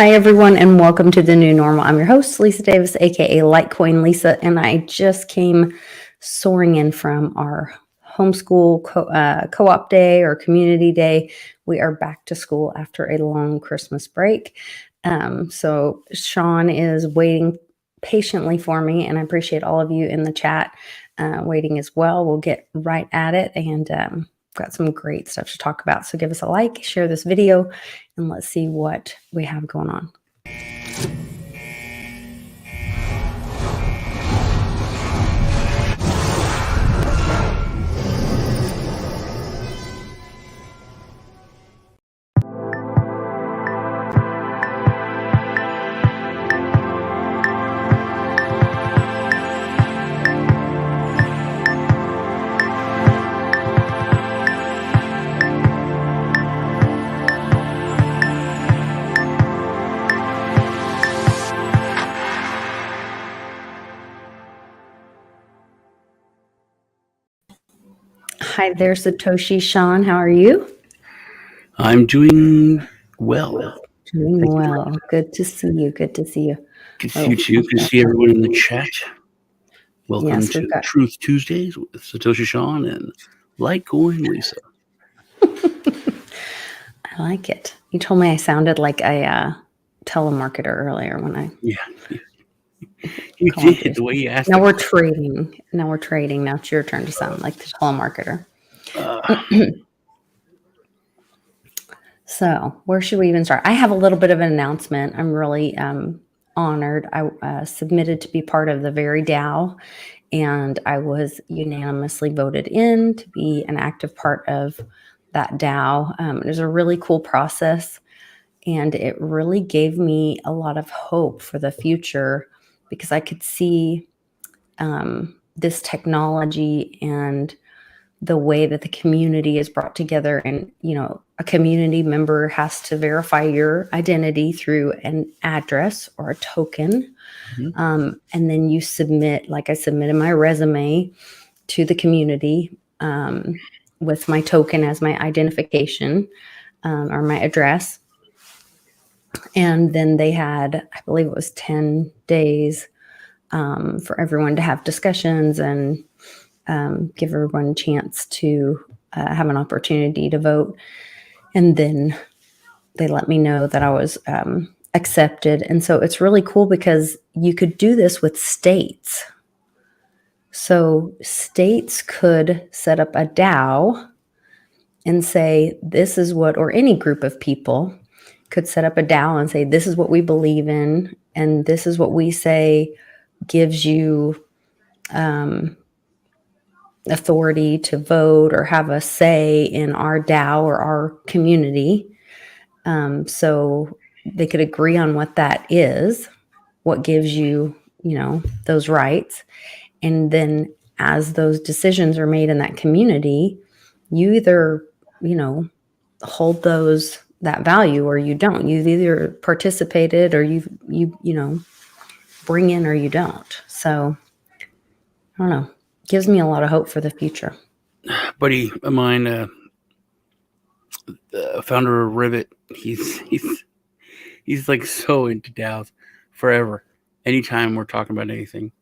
Hi, everyone, and welcome to the new normal. I'm your host, Lisa Davis, aka Litecoin Lisa, and I just came soaring in from our homeschool co-op day or community day. We are back to school after a long Christmas break. So Sean is waiting patiently for me, and I appreciate all of you in the chat waiting as well. We'll get right at it, and got some great stuff to talk about. So give us a like, share this video, and let's see what we have going on. Hi there, Satoshi. Sean, how are you? I'm doing well. Doing well. Good to see you. Good to see you. Good to see you too. Good to see everyone in the chat. Welcome to Truth Tuesdays with Satoshi Sean and Litecoin Lisa. I like it. You told me I sounded like a telemarketer earlier when I... Yeah. You did, the way you asked. Now we're trading. Now it's your turn to sound like the telemarketer. So where should we even start? I have a little bit of an announcement. I'm really honored. I submitted to be part of the very DAO, and I was unanimously voted in to be an active part of that DAO. It was a really cool process, and it really gave me a lot of hope for the future because I could see this technology and the way that the community is brought together. And, you know, a community member has to verify your identity through an address or a token. Mm-hmm. And then you submit, like I submitted my resume to the community with my token as my identification or my address. And then they had, I believe it was 10 days for everyone to have discussions and give everyone a chance to have an opportunity to vote. And then they let me know that I was accepted. And so it's really cool because you could do this with states. So states could set up a DAO and say, this is what, or any group of people could set up a DAO and say, this is what we believe in, and this is what we say gives you authority to vote or have a say in our DAO or our community. So they could agree on what that is, what gives you, you know, those rights. And then as those decisions are made in that community, you either, you know, hold that value or you don't. You've either participated or you know, bring in or you don't. So I don't know. Gives me a lot of hope for the future. Buddy of mine, founder of Rivet, he's like so into DAOs forever. Anytime we're talking about anything,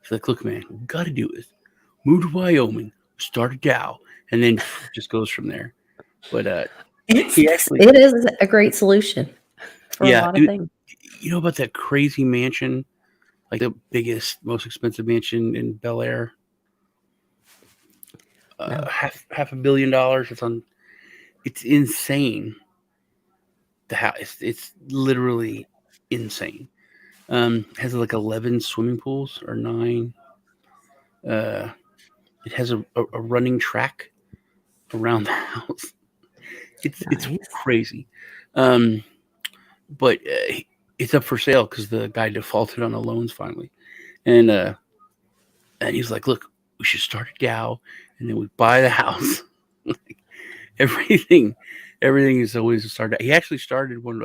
he's like, look, man, what we got to do is move to Wyoming, start a DAO, and then just goes from there. But it is a great solution for a lot of things. You know about that crazy mansion, like the biggest, most expensive mansion in Bel Air? No. Half $1 billion. It's insane. The house, it's literally insane. Has like 11 swimming pools or 9. It has a running track around the house. It's crazy. But it's up for sale because the guy defaulted on the loans finally, and he's like, look, we should start a DAO, and then we buy the house. Like, everything is always a start. He actually started when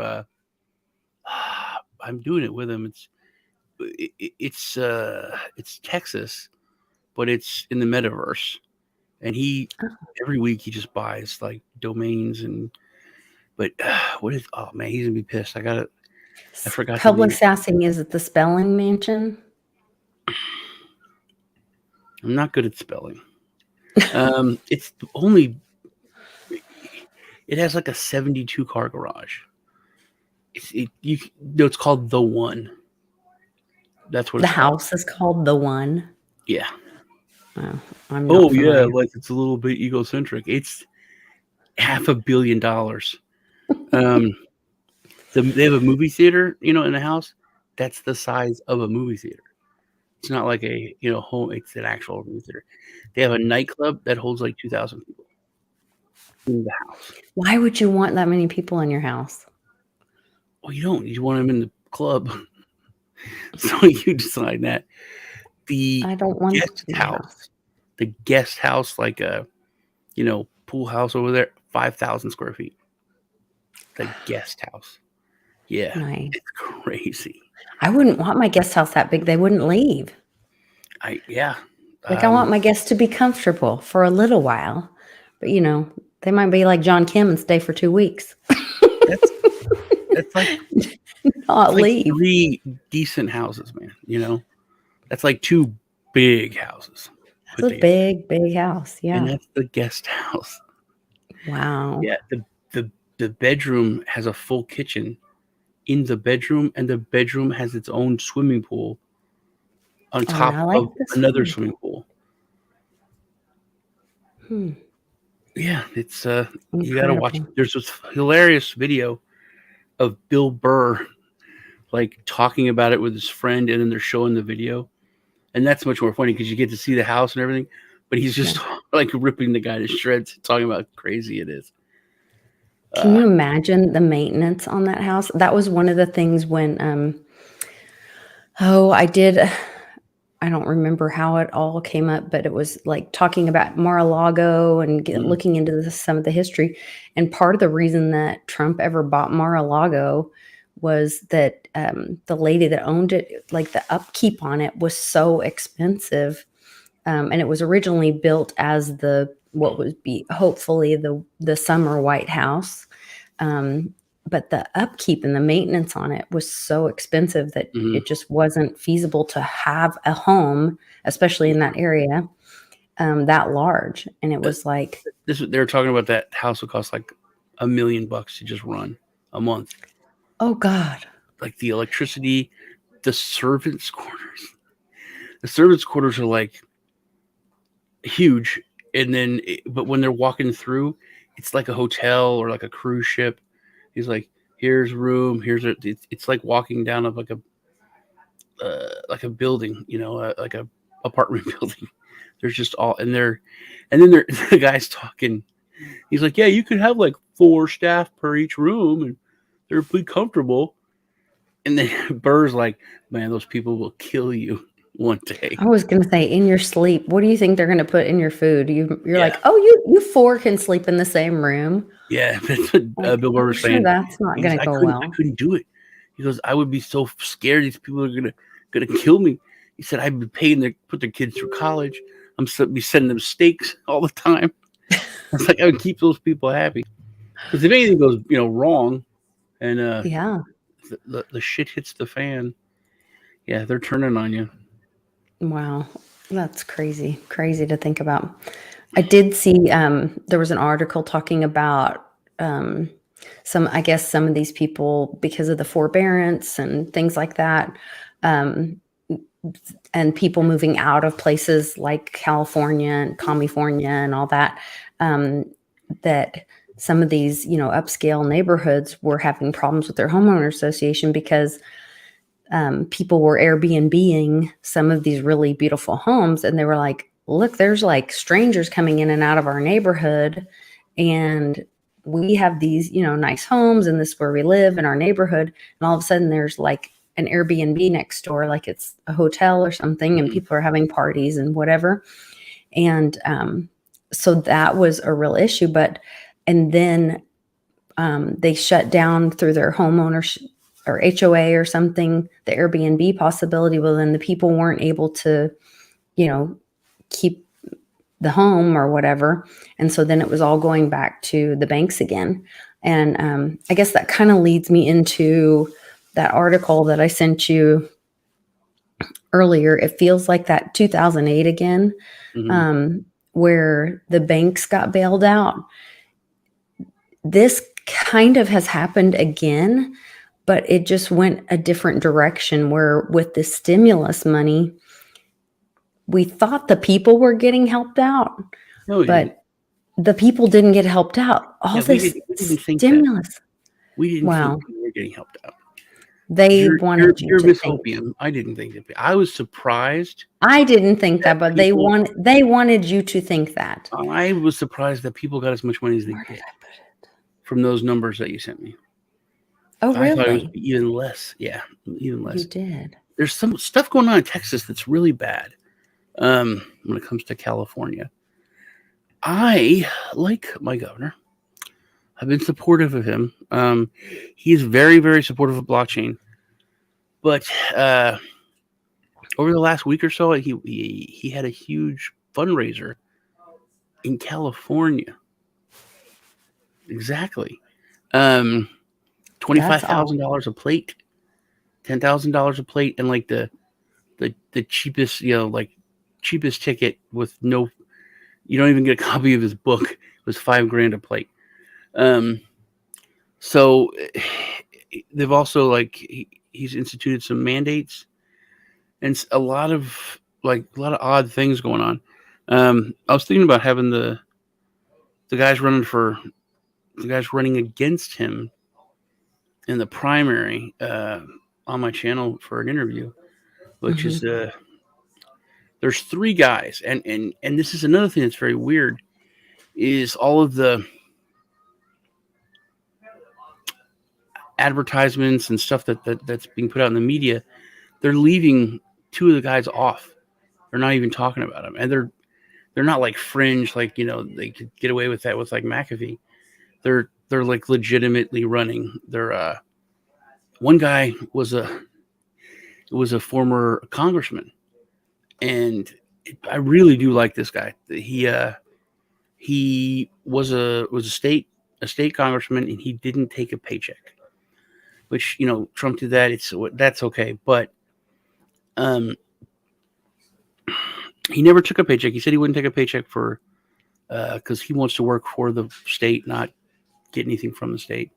I'm doing it with him. It's Texas, but it's in the metaverse, and every week he just buys like domains but what is, oh man, he's gonna be pissed. I gotta I forgot the Public name. sassing, is it the spelling mansion? I'm not good at spelling. It's only. It has like a 72 car garage. It's called The One. That's what The it's called. house is called The One. Yeah. Oh, I'm not Oh yeah, familiar. like it's a little bit egocentric. It's $500 million. Um, they have a movie theater, in the house. That's the size of a movie theater. It's not like a home. It's an actual movie theater. They have a nightclub that holds like 2,000 people in the house. Why would you want that many people in your house? Well, you don't. You want them in the club, so you decide that. The I don't want guest them in my house, house. the guest house, like a pool house over there, 5,000 square feet. The guest house. Yeah, Nice. it's crazy. I wouldn't want my guest house that big. They wouldn't leave. Yeah. Like, I want my guests to be comfortable for a little while. But, they might be like John Kim and stay for 2 weeks. That's like Not like leave. 3 decent houses, man. That's like 2 big houses. That's a big, big house. And Yeah. that's the guest house. Wow. Yeah, the bedroom has a full kitchen in the bedroom, and the bedroom has its own swimming pool on top I like of this another one. swimming pool. Hmm. Yeah, it's you gotta watch. Incredible. There's this hilarious video of Bill Burr like talking about it with his friend, and then they're showing the video, and that's much more funny because you get to see the house and everything, but he's just like ripping the guy to shreds, talking about how crazy it is. Can you imagine the maintenance on that house? That was one of the things when, I don't remember how it all came up, but it was like talking about Mar-a-Lago and looking into some of the history. And part of the reason that Trump ever bought Mar-a-Lago was that the lady that owned it, like the upkeep on it was so expensive. And it was originally built as what would be hopefully the summer White House. But the upkeep and the maintenance on it was so expensive that it just wasn't feasible to have a home, especially in that area, that large. And it was like, they were talking about that house would cost like $1 million to just run a month. oh God. Like the electricity, the servants' quarters. The servants' quarters are like huge, and then but when they're walking through, it's like a hotel or like a cruise ship. He's like, here's room, it's like walking down of like a building, like a apartment building. There's just all, and then the guy's talking. He's like, yeah, you could have like 4 staff per each room, and they're pretty comfortable. And then Burr's like, man, those people will kill you one day. I was going to say, in your sleep, what do you think they're going to put in your food? You're like, Yeah. oh, you 4 can sleep in the same room. Yeah, that's what Like, Bill Burr was sure, saying. that's not going to go well. I couldn't do it. He goes, I would be so scared these people are gonna kill me. He said, I'd be paying to put their kids through college. I'm be sending them steaks all the time. It's like I would keep those people happy. Because if anything goes, wrong, and the shit hits the fan, yeah, they're turning on you. Wow, that's crazy to think about. I did see there was an article talking about some of these people, because of the forbearance and things like that, and people moving out of places like California and California and all that, that some of these, upscale neighborhoods were having problems with their homeowner association because people were Airbnb-ing some of these really beautiful homes. And they were like, look, there's like strangers coming in and out of our neighborhood. And we have these, nice homes, and this is where we live in our neighborhood. And all of a sudden there's like an Airbnb next door, like it's a hotel or something, and people are having parties and whatever. And so that was a real issue. And then they shut down through their homeowners or HOA or something, the Airbnb possibility. Well, then the people weren't able to, keep the home or whatever. And so then it was all going back to the banks again. And I guess that kind of leads me into that article that I sent you earlier, it feels like that 2008 again, where the banks got bailed out. This kind of has happened again, but it just went a different direction, where with the stimulus money, we thought the people were getting helped out, No, but the people didn't get helped out. All yeah, this we didn't think that. stimulus. We didn't Wow. think people were getting helped out. They wanted you You're to Miss think. Hopium. I didn't think that. I was surprised. I didn't think that, but they people- wanted you to think that. I was surprised that people got as much money as they Where did did I put it? from those numbers that you sent me. Oh, I thought it was really? even less. Yeah, even less. You did. There's some stuff going on in Texas that's really bad. When it comes to California, I like my governor. I've been supportive of him. He's very, very supportive of blockchain. But over the last week or so, he had a huge fundraiser in California. Exactly. $25,000 a plate, $10,000 a plate, and like the cheapest, like cheapest ticket with no, you don't even get a copy of his book. It was $5,000 a plate. So they've also he's instituted some mandates and a lot of odd things going on. I was thinking about having the guys running against him in the primary on my channel for an interview, which is there's 3 guys, and this is another thing that's very weird, is all of the advertisements and stuff that's being put out in the media. They're leaving 2 of the guys off. They're not even talking about them, and they're not like fringe, they could get away with that with like McAfee. They're like legitimately running. They're one guy was a former congressman, and I really do like this guy. He was a state congressman, and he didn't take a paycheck, which Trump did that. That's okay, but he never took a paycheck. He said he wouldn't take a paycheck for because he wants to work for the state, not get anything from the state.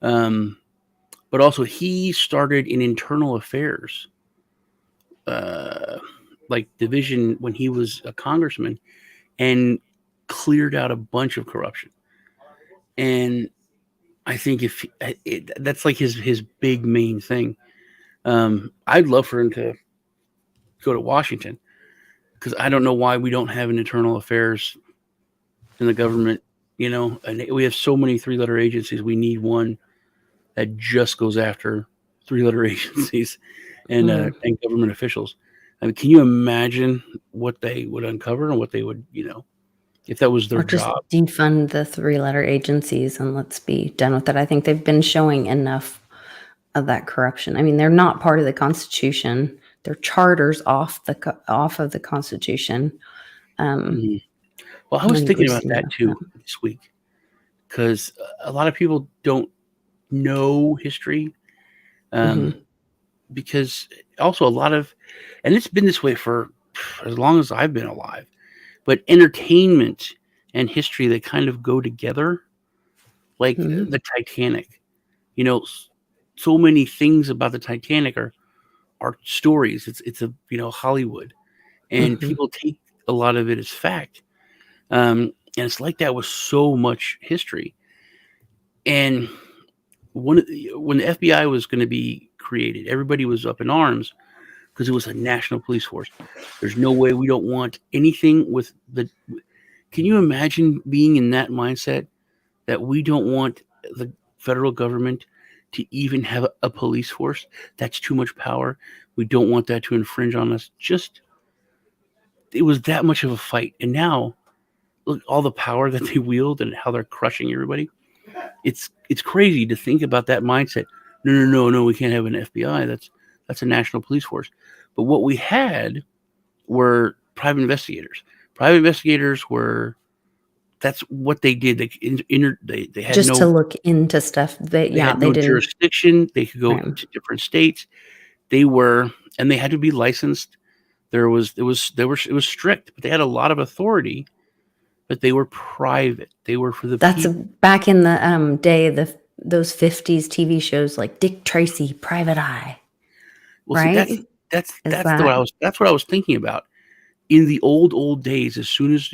But also he started in internal affairs division when he was a congressman, and cleared out a bunch of corruption. And I think that's like his big main thing. I'd love for him to go to Washington, because I don't know why we don't have an internal affairs in the government, and we have so many 3-letter agencies. We need one that just goes after 3-letter agencies and government officials. I mean, can you imagine what they would uncover and what they would, if that was their job? Just defund the 3-letter agencies and let's be done with it. I think they've been showing enough of that corruption. I mean, they're not part of the Constitution. They're charters off of the Constitution. Well, I was thinking about that too this week, because a lot of people don't know history, because also a lot of, and it's been this way for as long as I've been alive, but entertainment and history, they kind of go together, like the Titanic. So many things about the Titanic are stories. It's a Hollywood, and people take a lot of it as fact. And it's like that with so much history. And when the FBI was going to be created, everybody was up in arms because it was a national police force. There's no way we don't want anything with the. Can you imagine being in that mindset that we don't want the federal government to even have a police force? That's too much power. We don't want that to infringe on us. It was that much of a fight. And now, look, all the power that they wield and how they're crushing everybody. It's crazy to think about that mindset. No, we can't have an FBI. That's a national police force. But what we had were private investigators. Private investigators were that's what they did. They had Just to no look into stuff. They didn't. jurisdiction. They could go Right. to different states. And they had to be licensed. It was strict, but they had a lot of authority, but they were private. They were for the That's people. back in the day, those 50s TV shows like Dick Tracy, Private Eye. Well, see, Right? that's Is what I was thinking about. In the old days, as soon as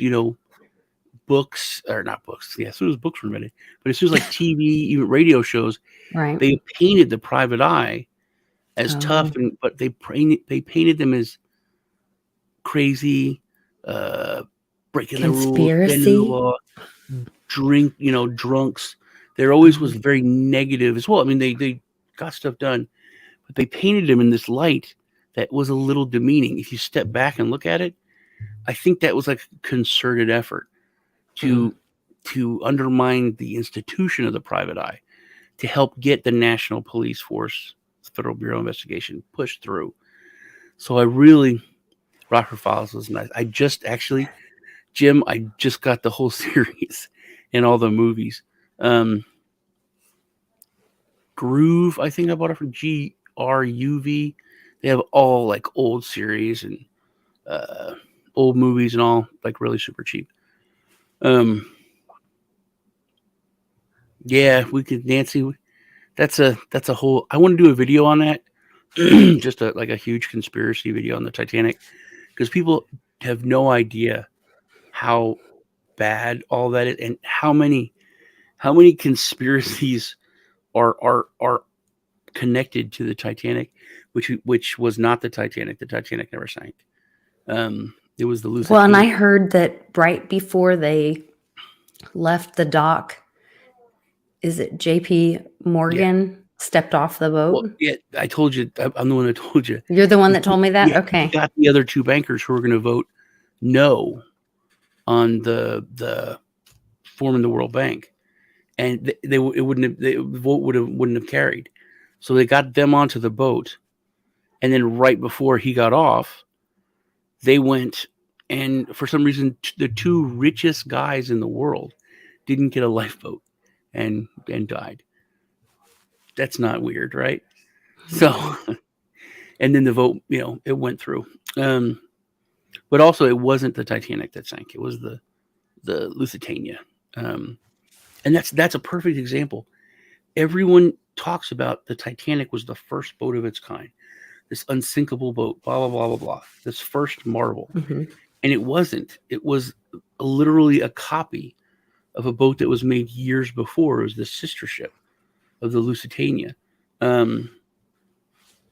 books, or not books, yeah, as soon as books were invented, but as soon as like TV, even radio shows, right? they painted the private eye as tough, Oh, but they painted them as crazy, breaking the rules, bending the conspiracy. law, drunks. There always was very negative as well. I mean, they got stuff done, but they painted them in this light that was a little demeaning. If you step back and look at it, I think that was like a concerted effort to undermine the institution of the private eye, to help get the National Police Force, Federal Bureau of Investigation, pushed through. So Rockford Files was nice. Jim, I just got the whole series and all the movies. Groove, I think I bought it from GRUV. They have all like old series and old movies and all, like really super cheap. Yeah, we could, Nancy. That's a whole. I want to do a video on that, just like a huge conspiracy video on the Titanic, because people have no idea how bad all that is, and how many conspiracies are connected to the Titanic, which was not the Titanic. The Titanic never sank. It was the Lusitania. Well, and I heard that right before they left the dock, is it J.P. Morgan stepped off the boat? Well, yeah, I told you. I'm the one that told you. You're the one that told me that? Yeah, Okay. he got the other two bankers who were going to vote no on the forming the World Bank, and the vote wouldn't have carried. So they got them onto the boat, and then right before he got off, they went, and for some reason, the two richest guys in the world didn't get a lifeboat and died. That's not weird, right? So, and then the vote, it went through. But also, it wasn't the Titanic that sank; it was the Lusitania. And that's a perfect example. Everyone talks about the Titanic was the first boat of its kind, this unsinkable boat, blah blah blah blah blah, this first marvel, and it wasn't. It was literally a copy of a boat that was made years before. It was the sister ship of the Lusitania, or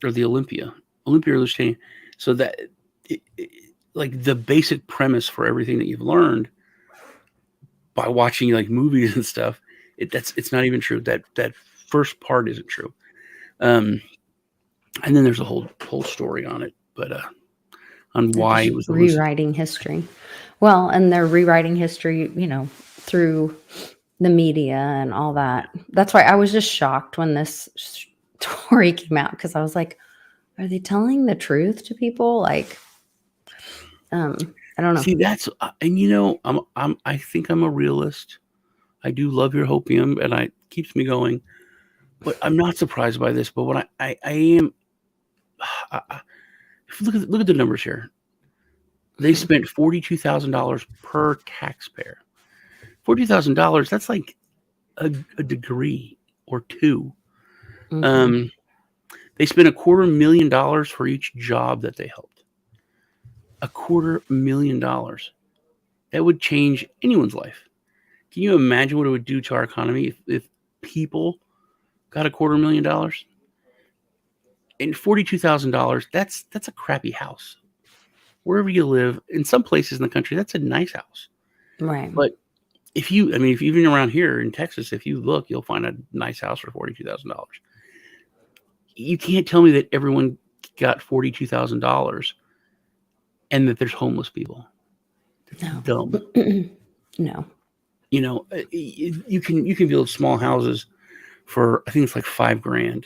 the Olympia or Lusitania. So that, like, the basic premise for everything that you've learned by watching like movies and stuff, it's not even true. That first part isn't true. And then there's a whole story on it, but on why it was rewriting history. Well, and they're rewriting history, through the media and all that. That's why I was just shocked when this story came out, because I was like, are they telling the truth to people? Like, I don't know. See, that's and I think I'm a realist. I do love your hopium, and it keeps me going. But I'm not surprised by this. But what I am, look at the numbers here. They spent $42,000 per taxpayer. $42,000. That's like a degree or two. They spent $250,000 for each job that they helped. $250,000. That would change anyone's life. Can you imagine what it would do to our economy if people got $250,000? And $42,000, that's a crappy house. Wherever you live, in some places in the country, that's a nice house. Right. But if even around here in Texas, if you look, you'll find a nice house for $42,000. You can't tell me that everyone got $42,000 and that there's homeless people. No. Dumb. No. You can build small houses for, I think it's like $5,000.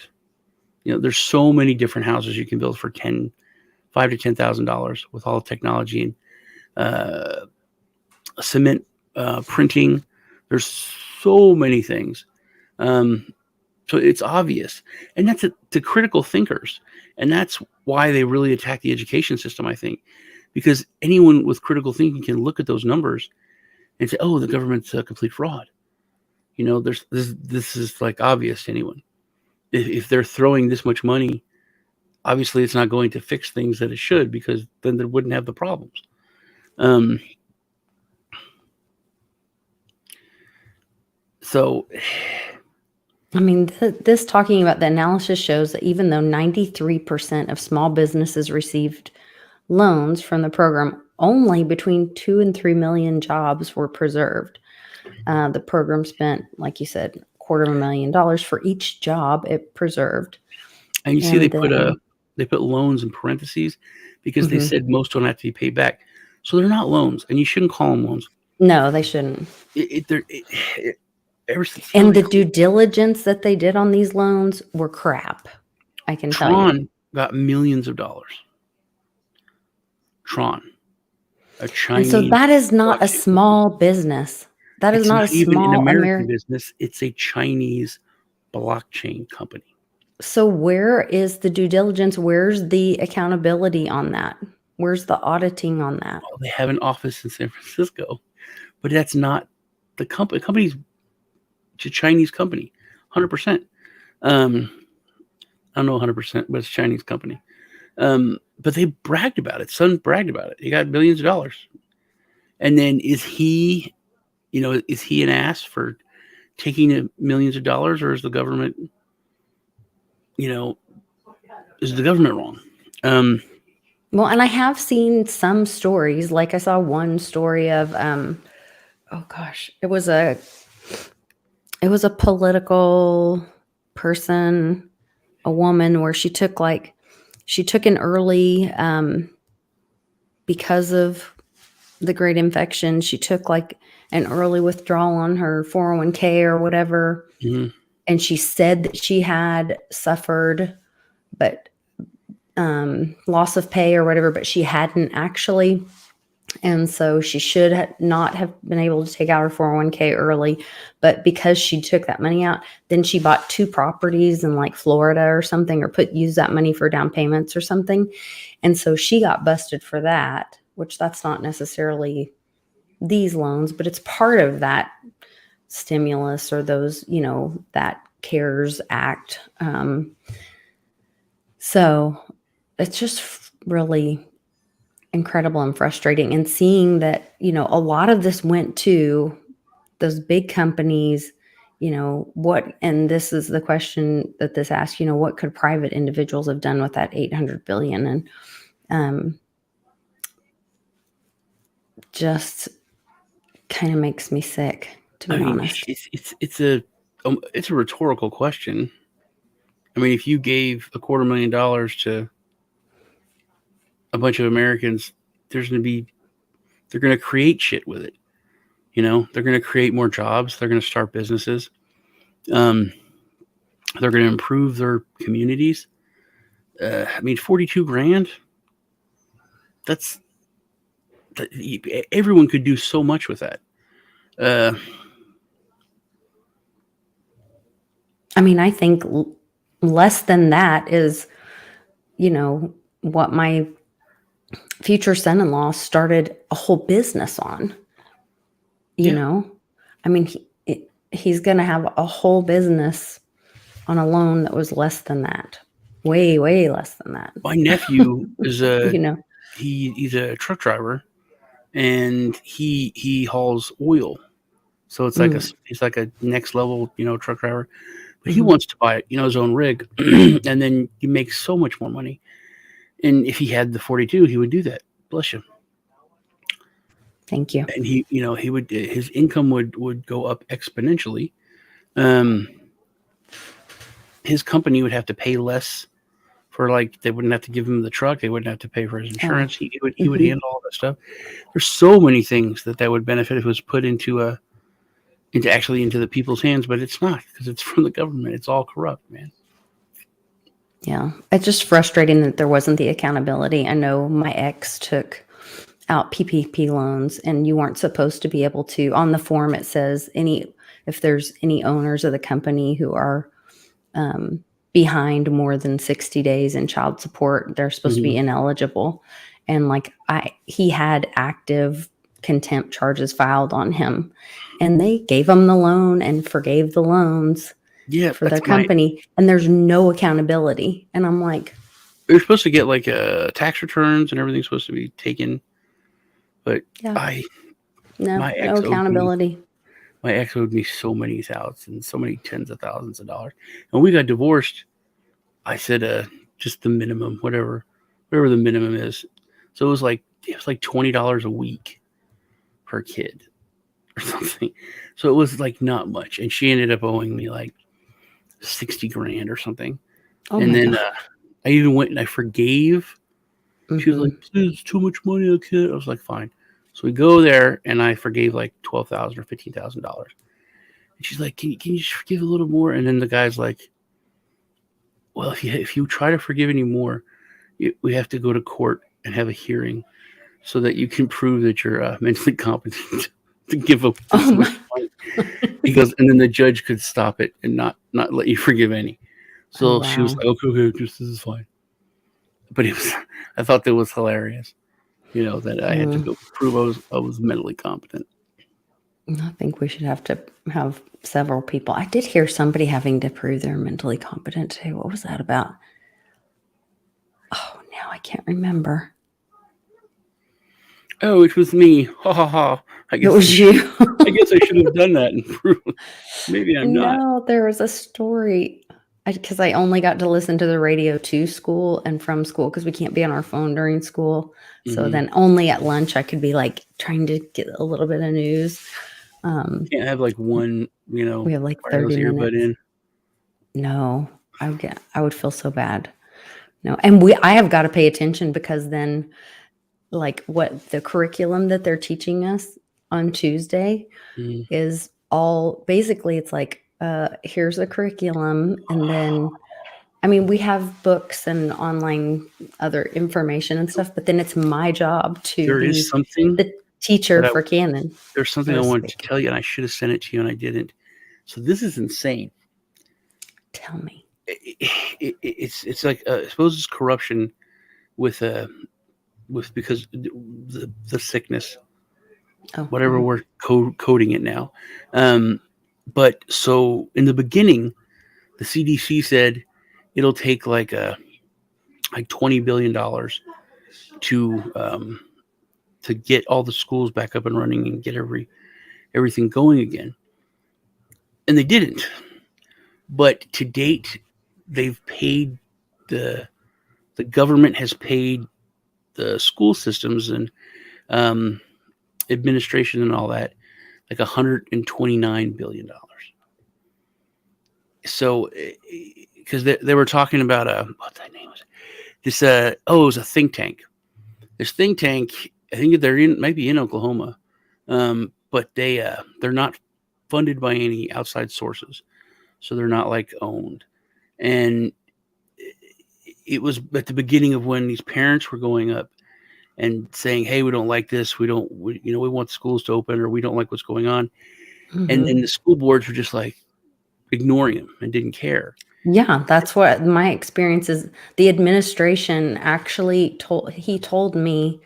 There's so many different houses you can build for $5,000 to $10,000 with all the technology and cement printing. There's so many things. So it's obvious. And that's to critical thinkers. And that's why they really attack the education system, I think. Because anyone with critical thinking can look at those numbers and say, oh, the government's a complete fraud. This is like obvious to anyone. If they're throwing this much money, obviously it's not going to fix things that it should, because then they wouldn't have the problems. So, I mean, this talking about the analysis shows that even though 93% of small businesses received loans from the program, only between 2 and 3 million jobs were preserved. The program spent, like you said, $250,000 for each job it preserved. And you see, they put loans in parentheses because they said most don't have to be paid back. So they're not loans, and you shouldn't call them loans. No, they shouldn't. And the due diligence that they did on these loans were crap. I can tell you. Tron got millions of dollars. Tron, a Chinese. And so that is not a small business. That is not a small American business. It's a Chinese blockchain company. So where is the due diligence? Where's the accountability on that? Where's the auditing on that? Well, they have an office in San Francisco, but that's not the company. The company's a Chinese company, 100%. I don't know 100%, but it's a Chinese company. But they bragged about it. Son bragged about it. He got millions of dollars. And then is he an ass for taking millions of dollars, or is the government, is the government wrong? Well, and I have seen some stories, like I saw one story of, it was a political person, a woman, where she took an early, because of the great infection, she took an early withdrawal on her 401k or whatever. Mm-hmm. And she said that she had suffered, but loss of pay or whatever, but she hadn't actually. And so she should not have been able to take out her 401k early. But because she took that money out, then she bought 2 properties in Florida or something, or used that money for down payments or something. And so she got busted for that, which that's not necessarily these loans, but it's part of that stimulus or those, that CARES Act. So it's just really incredible and frustrating, and seeing that, a lot of this went to those big companies, and this is the question that this asks, what could private individuals have done with that $800 billion? And just kind of makes me sick, to be honest. It's a rhetorical question. I mean, if you gave $250,000 to a bunch of Americans, they're going to create shit with it. They're going to create more jobs. They're going to start businesses. They're going to improve their communities. $42,000. Everyone could do so much with that. I think less than that is, what my future son-in-law started a whole business on. He's going to have a whole business on a loan that was less than that. Way, way less than that. My nephew is he's a truck driver, and he hauls oil. So it's he's like a next level, truck driver. But he wants to buy, his own rig, and then he makes so much more money. And if he had the 42, he would do that. Bless you. Thank you. And he would, his income would go up exponentially. His company would have to pay less for, they wouldn't have to give him the truck. They wouldn't have to pay for his insurance. He would handle all that stuff. There's so many things that would benefit if it was put into the people's hands, but it's not, because it's from the government. It's all corrupt, man. Yeah. It's just frustrating that there wasn't the accountability. I know my ex took out PPP loans, and you weren't supposed to be able to. On the form, it says if there's any owners of the company who are behind more than 60 days in child support, they're supposed to be ineligible. And like he had active contempt charges filed on him, and they gave him the loan and forgave the loans for their company, and there's no accountability. And I'm like, they're supposed to get like tax returns and everything's supposed to be taken, but yeah, no accountability. My ex owed me so many thousands, so many tens of thousands of dollars. And when we got divorced, I said just the minimum, whatever the minimum is. So it was like $20 a week per kid or something. So it was like not much. And she ended up owing me like 60 grand or something. And then I even went and I forgave. She was like, "Please, it's too much money, I can't." I was like, "Fine." So we go there and I forgave like $12,000 or $15,000. And she's like, can you just forgive a little more? And then the guy's like, "Well, if you try to forgive any more, we have to go to court and have a hearing so that you can prove that you're mentally competent to give up this much money." He goes, and then the judge could stop it and not let you forgive any. So she was like, okay, this is fine. But I thought that was hilarious, that I had to go prove I was mentally competent. I think we should have to have several people. I did hear somebody having to prove they're mentally competent too. What was that about? Oh, now I can't remember. Oh, it was me. Ha ha ha. I guess it was you. I guess I should have done that and proved. Maybe I'm not. No, there was a story. Because I only got to listen to the radio to school and from school because we can't be on our phone during school. So then only at lunch I could be like trying to get a little bit of news. Can't have like one, we have like 30 minutes. In. No, I would feel so bad. No, and I have got to pay attention because then like what the curriculum that they're teaching us on Tuesday is all basically it's like, here's the curriculum. And then, I mean, we have books and online other information and stuff, but then it's my job to be the teacher for Canon. There's something I wanted to tell you, and I should have sent it to you, and I didn't. So this is insane. Tell me. It's like I suppose it's corruption with because the sickness, whatever we're coding it now. But so in the beginning, the CDC said it'll take like $20 billion to get all the schools back up and running and get everything going again. And they didn't. But to date, they've paid the government has paid the school systems and administration and all that like $129 billion. So, because they were talking about what that name was, this it was a think tank. This think tank, I think might be in Oklahoma, but they're not funded by any outside sources, so they're not like owned. And it was at the beginning of when these parents were going up and saying, "Hey, we don't like this. We want schools to open, or we don't like what's going on." And then the school boards were just like ignoring them and didn't care. Yeah, that's what my experience is. The administration actually told me,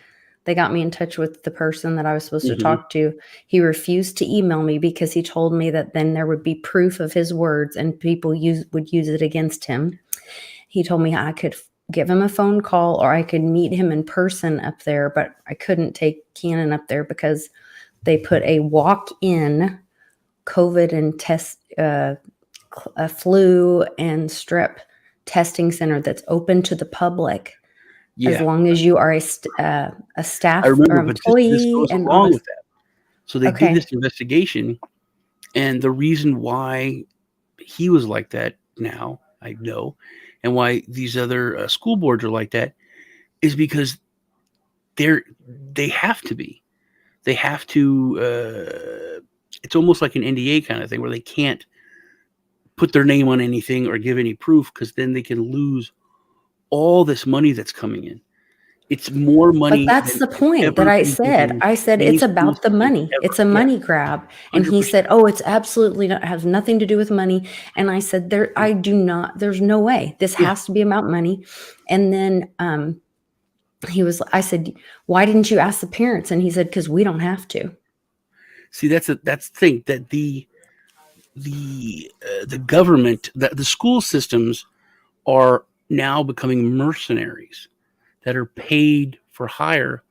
they got me in touch with the person that I was supposed to talk to. He refused to email me because he told me that then there would be proof of his words and people would use it against him. He told me I could give him a phone call or I could meet him in person up there, but I couldn't take Canon up there because they put a walk-in COVID and test, a flu and strep testing center that's open to the public as long as you are a staff or employee. This goes along with that. So they did this investigation, and the reason why he was like that now, I know, and why these other school boards are like that is because they have to be. They have to. It's almost like an NDA kind of thing where they can't put their name on anything or give any proof because then they can lose all this money that's coming in. It's more money But that's than the could point that ever I be said. given I said any it's school about the system money. ever. It's a Yeah, money grab. And he 100%. said, "Oh, it's absolutely not, has nothing to do with money." And I said, "There, Yeah, I do not. There's no way. This yeah. has to be about money." And then I said, "Why didn't you ask the parents?" And he said, "Because we don't have to." See, that's the thing, that the government, the school systems are now becoming mercenaries that are paid for hire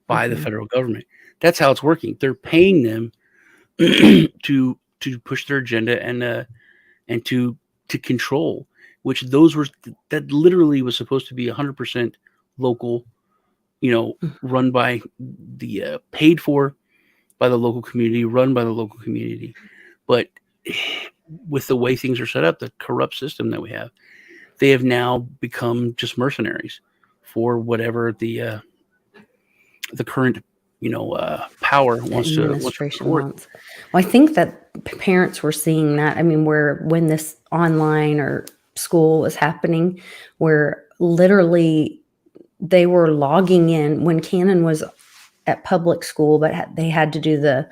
by the Mhm. federal government. That's how it's working. They're paying them to push their agenda and to control, which those were that literally was supposed to be 100% local, run by the paid for by the local community, run by the local community. But with the way things are set up, the corrupt system that we have, they have now become just mercenaries for whatever the current power The wants to administration forth. wants. Well, I think that parents were seeing that. I mean, when this online or school was happening, where literally they were logging in when Canon was at public school, but they had to do the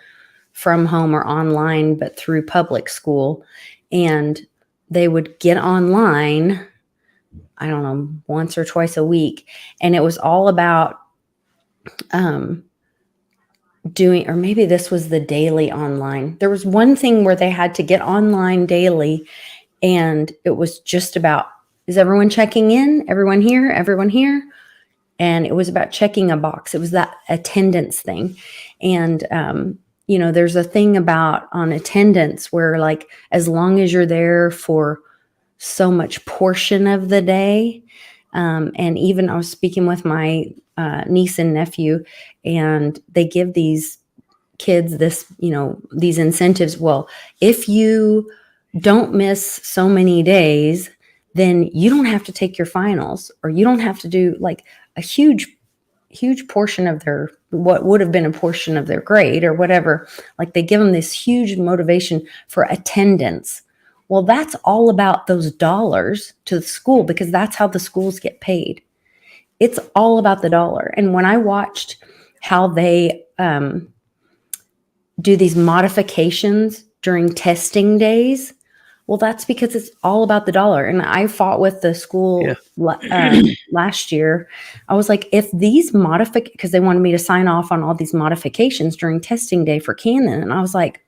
from home or online, but through public school. And they would get online, I don't know, once or twice a week. And it was all about doing, or maybe this was the daily online. There was one thing where they had to get online daily, and it was just about, is everyone checking in? Everyone here? Everyone here? And it was about checking a box. It was that attendance thing. And, there's a thing about on attendance where, like, as long as you're there for so much portion of the day, and even I was speaking with my niece and nephew, and they give these kids these incentives. Well, if you don't miss so many days, then you don't have to take your finals, or you don't have to do like a huge portion of their, what would have been a portion of their grade or whatever. Like, they give them this huge motivation for attendance. Well, that's all about those dollars to the school, because that's how the schools get paid. It's all about the dollar. And when I watched how they do these modifications during testing days, well, that's because it's all about the dollar. And I fought with the Yeah. school last year. I was like, if these because they wanted me to sign off on all these modifications during testing day for Canon. And I was like,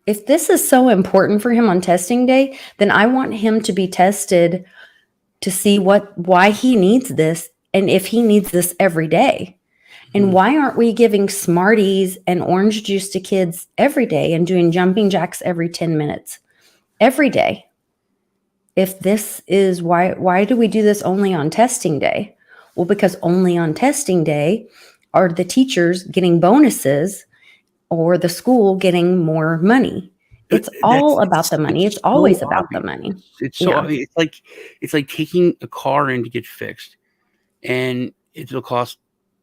if this is so important for him on testing day, then I want him to be tested to see why he needs this, and if he needs this every day. And why aren't we giving Smarties and orange juice to kids every day and doing jumping jacks every 10 minutes every day? If this is why do we do this only on testing day? Well, because only on testing day are the teachers getting bonuses or the school getting more money. It's all about the money. It's So always about the obvious. money. It's so Yeah. obvious. It's like taking a car in to get fixed, and it'll cost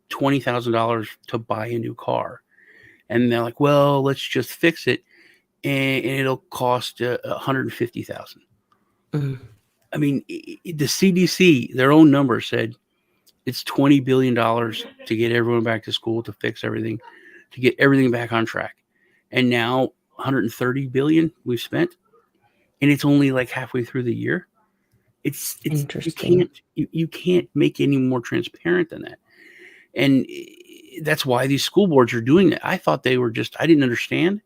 $20,000 to buy a new car, and they're like, "Well, let's just fix it, and it'll cost $150,000." Mhm. I mean, the CDC, their own number said it's $20 billion to get everyone back to school, to fix everything, to get everything back on track, and now 130 billion we've spent, and it's only like halfway through the year. It's Interesting. you can't make any more transparent than that, and that's why these school boards are doing that. I thought they were I didn't understand,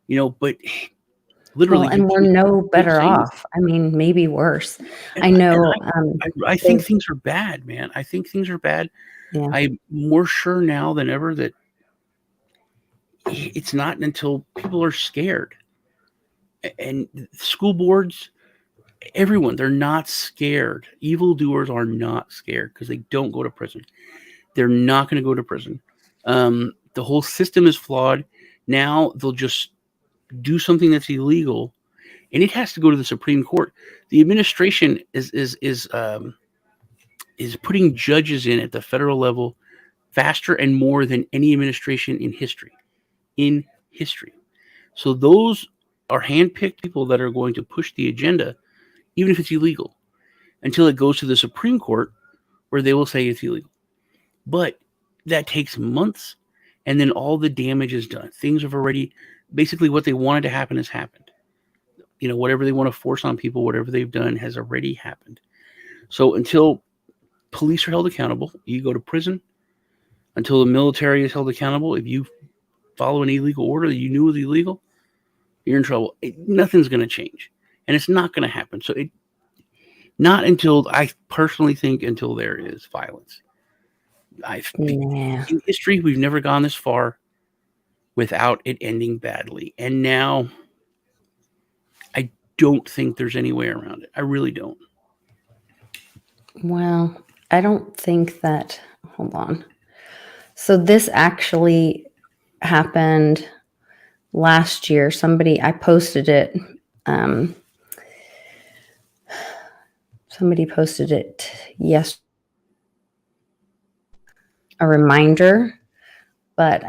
but Well, literally you and we're can't no do better things. off. I mean, maybe worse. And I know. I think They've things are bad, man. I think things are bad. Yeah. I'm more sure now than ever that it's not until people are scared. And school boards, everyone, they're not scared. Evildoers are not scared because they don't go to prison. They're not going to go to prison. The whole system is flawed. Now they'll just do something that's illegal, and it has to go to the Supreme Court. The administration is putting judges in at the federal level faster and more than any administration in history. In history. So those are handpicked people that are going to push the agenda, even if it's illegal, until it goes to the Supreme Court, where they will say it's illegal. But that takes months, and then all the damage is done. Things have already, basically what they wanted to happen has happened. Whatever they want to force on people, whatever they've done has already happened. So until police are held accountable, you go to prison. Until the military is held accountable, if you follow an illegal order that you knew was illegal, you're in trouble. Nothing's going to change, and it's not going to happen. So not until, I personally think, until there is violence. In history, we've never gone this far without it ending badly. And now I don't think there's any way around it. I really don't. Well, I don't think that, hold on. So this actually happened last year. I posted it. Somebody posted it yesterday. A reminder, but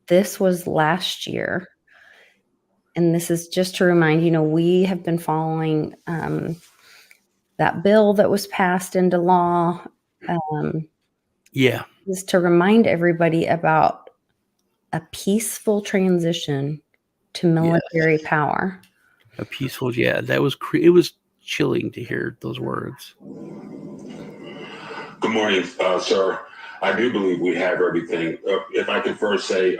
this was last year, and this is just to remind we have been following that bill that was passed into law. Is to remind everybody about a peaceful transition to military power. A peaceful, that was it was chilling to hear those words. Good morning, sir. I do believe we have everything. If I can first say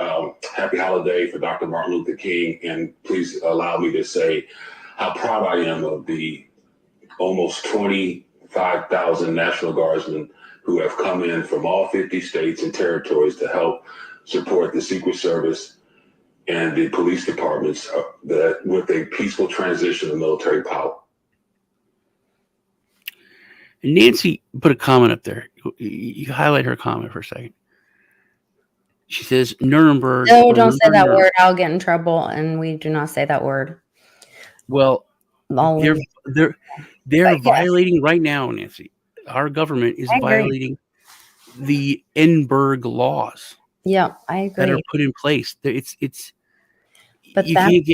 happy holiday for Dr. Martin Luther King, and please allow me to say how proud I am of the almost 25,000 National Guardsmen who have come in from all 50 states and territories to help support the Secret Service and the police departments with a peaceful transition of military power. Nancy put a comment up there. You highlight her comment for a second. She says Nuremberg. No, don't say that word. I'll get in trouble, and we do not say that word. Well, they're violating right now, Nancy. Our government is violating the Nuremberg laws. Yeah, I agree. That are put in place. But you can't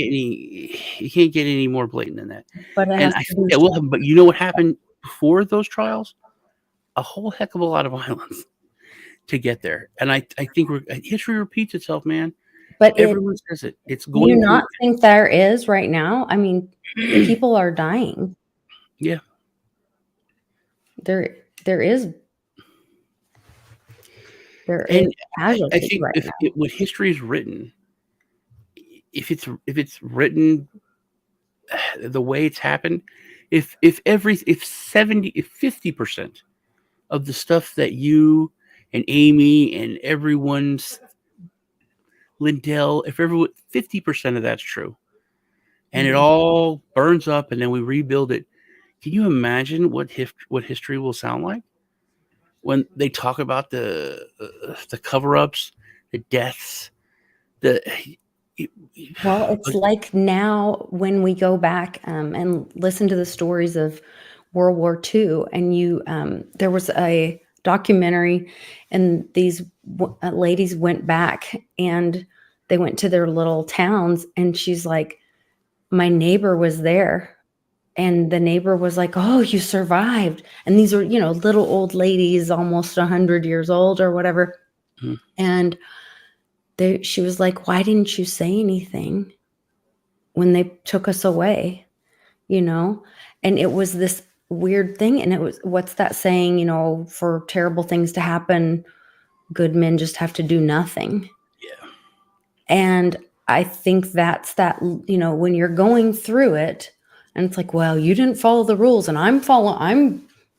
get any more blatant than that. But but you know what happened before those trials? A whole heck of a lot of violence to get there. And I think history repeats itself, man. But everyone says it. It's going. Do you not think there is right now? I mean, people are dying. Yeah. There is. And I think when history is written, if it's written the way it's happened, if 50% of the stuff that you and Amy and everyone's Lindell, if 50% of that's true, and it all burns up and then we rebuild it, can you imagine what history will sound like when they talk about the cover-ups, the deaths, Well, it's like now when we go back and listen to the stories of World War II, and there was a documentary, and these ladies went back and they went to their little towns, and she's like, my neighbor was there. And the neighbor was like, oh, you survived. And these are, little old ladies, almost 100 years old or whatever. Mm-hmm. And she was like, why didn't you say anything when they took us away? And it was this weird thing. And it was, what's that saying, for terrible things to happen, good men just have to do nothing. Yeah. And I think that's that, when you're going through it, and it's like, well, you didn't follow the rules, and I'm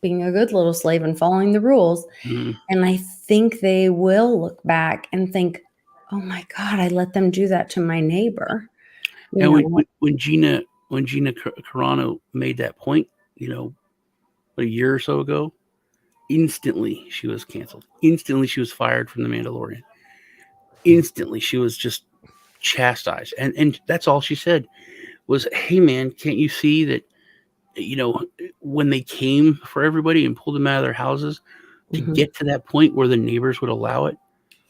being a good little slave and following the rules. Mm-hmm. And I think they will look back and think, oh my God, I let them do that to my neighbor. When Gina Carano made that point, a year or so ago, instantly she was canceled. Instantly she was fired from The Mandalorian. Instantly she was just chastised. And that's all she said was, hey man, can't you see that, when they came for everybody and pulled them out of their houses to mm-hmm. get to that point where the neighbors would allow it,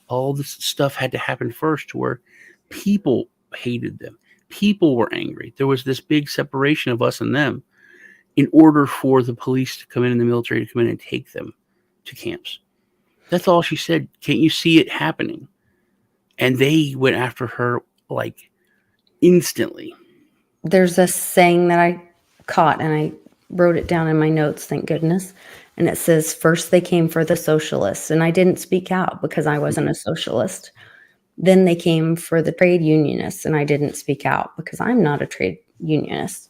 all this stuff had to happen first to where people hated them. People were angry. There was this big separation of us and them. in order for the police to come in and the military to come in and take them to camps. That's all she said. Can't you see it happening? And they went after her like instantly. There's a saying that I caught, and I wrote it down in my notes, thank goodness. And it says, first they came for the socialists, and I didn't speak out because I wasn't a socialist. Then they came for the trade unionists, and I didn't speak out because I'm not a trade unionist.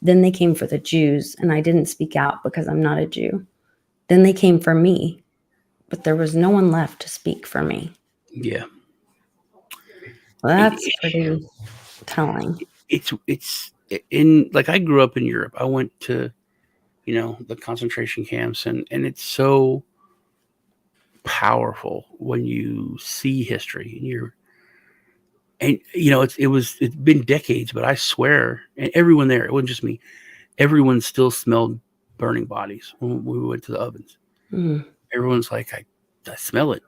Then they came for the Jews, and I didn't speak out because I'm not a Jew. Then they came for me, but there was no one left to speak for me. Yeah. Well, that's pretty telling. It's in, like, I grew up in Europe. I went to, the concentration camps, and it's so powerful when you see history and it's been decades, but I swear, and everyone there, it wasn't just me, everyone still smelled burning bodies when we went to the ovens. Everyone's like, I smell it,